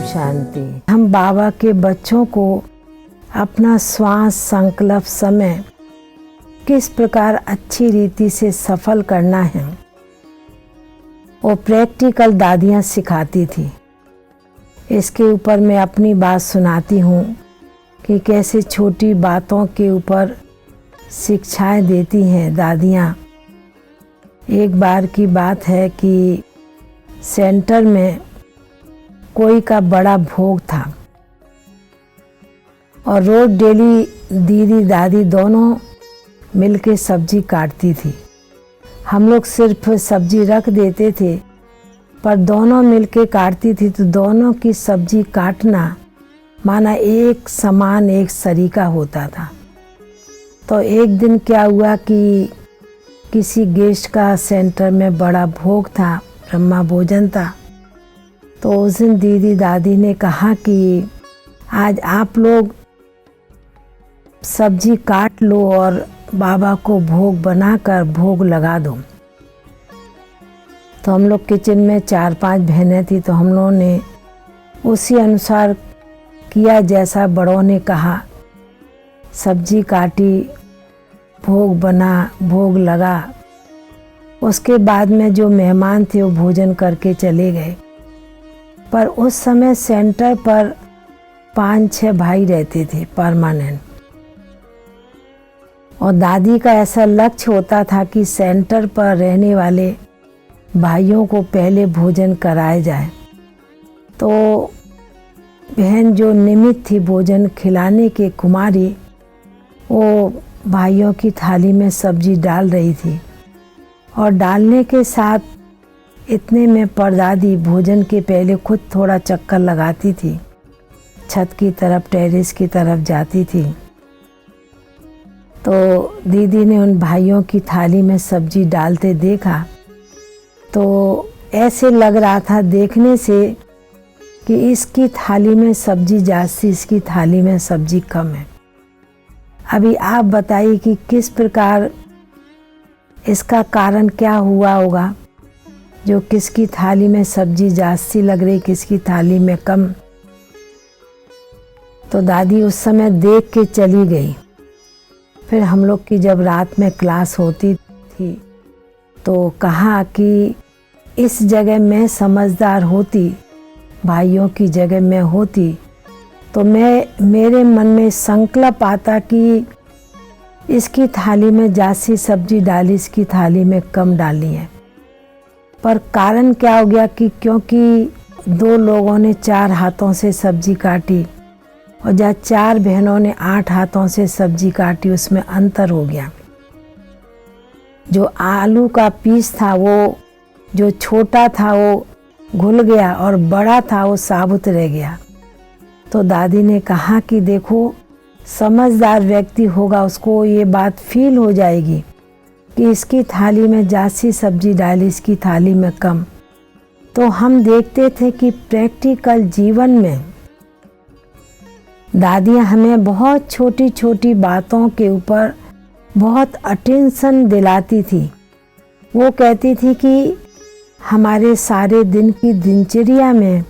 शांति। हम बाबा के बच्चों को अपना श्वास संकल्प समय किस प्रकार अच्छी रीति से सफल करना है वो प्रैक्टिकल दादियाँ सिखाती थी। इसके ऊपर मैं अपनी बात सुनाती हूँ कि कैसे छोटी बातों के ऊपर शिक्षाएं देती हैं दादियाँ। एक बार की बात है कि सेंटर में कोई का बड़ा भोग था और रोज डेली दीदी दादी दोनों मिलके सब्जी काटती थी। हम लोग सिर्फ सब्जी रख देते थे, पर दोनों मिलके काटती थी तो दोनों की सब्जी काटना माना एक समान एक सरीका होता था। तो एक दिन क्या हुआ कि किसी गेस्ट का सेंटर में बड़ा भोग था, ब्रह्मा भोजन था। तो उस दिन दीदी दादी ने कहा कि आज आप लोग सब्जी काट लो और बाबा को भोग बनाकर भोग लगा दो। तो हम लोग किचन में 4-5 बहनें थी, तो हम लोगों ने उसी अनुसार किया जैसा बड़ों ने कहा। सब्जी काटी, भोग बना, भोग लगा। उसके बाद में जो मेहमान थे वो भोजन करके चले गए। पर उस समय सेंटर पर 5-6 भाई रहते थे परमानेंट, और दादी का ऐसा लक्ष्य होता था कि सेंटर पर रहने वाले भाइयों को पहले भोजन कराया जाए। तो बहन जो निमित्त थी भोजन खिलाने के कुमारी, वो भाइयों की थाली में सब्जी डाल रही थी और डालने के साथ इतने में परदादी भोजन के पहले खुद थोड़ा चक्कर लगाती थी, छत की तरफ टेरेस की तरफ जाती थी। तो दीदी ने उन भाइयों की थाली में सब्जी डालते देखा तो ऐसे लग रहा था देखने से कि इसकी थाली में सब्जी जास्ती, इसकी थाली में सब्जी कम है। अभी आप बताइए कि किस प्रकार इसका कारण क्या हुआ होगा, जो किसकी थाली में सब्जी जास्ती लग रही, किसकी थाली में कम। तो दादी उस समय देख के चली गई। फिर हम लोग की जब रात में क्लास होती थी तो कहा कि इस जगह मैं समझदार होती, भाइयों की जगह मैं होती, तो मेरे मन में संकल्प आता कि इसकी थाली में जास्ती सब्जी डाली, इसकी थाली में कम डाली है। पर कारण क्या हो गया कि क्योंकि 2 लोगों ने 4 हाथों से सब्जी काटी और जहाँ 4 बहनों ने 8 हाथों से सब्जी काटी, उसमें अंतर हो गया। जो आलू का पीस था वो जो छोटा था वो घुल गया और बड़ा था वो साबुत रह गया। तो दादी ने कहा कि देखो, समझदार व्यक्ति होगा उसको ये बात फील हो जाएगी कि इसकी थाली में जास्ती सब्जी डाली, इसकी थाली में कम। तो हम देखते थे कि प्रैक्टिकल जीवन में दादियाँ हमें बहुत छोटी छोटी बातों के ऊपर बहुत अटेंशन दिलाती थी। वो कहती थी कि हमारे सारे दिन की दिनचर्या में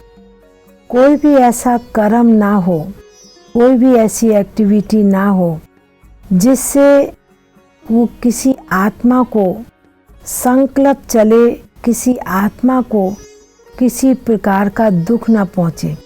कोई भी ऐसा कर्म ना हो, कोई भी ऐसी एक्टिविटी ना हो जिससे वो किसी आत्मा को संकल्प चले, किसी आत्मा को किसी प्रकार का दुख ना पहुँचे।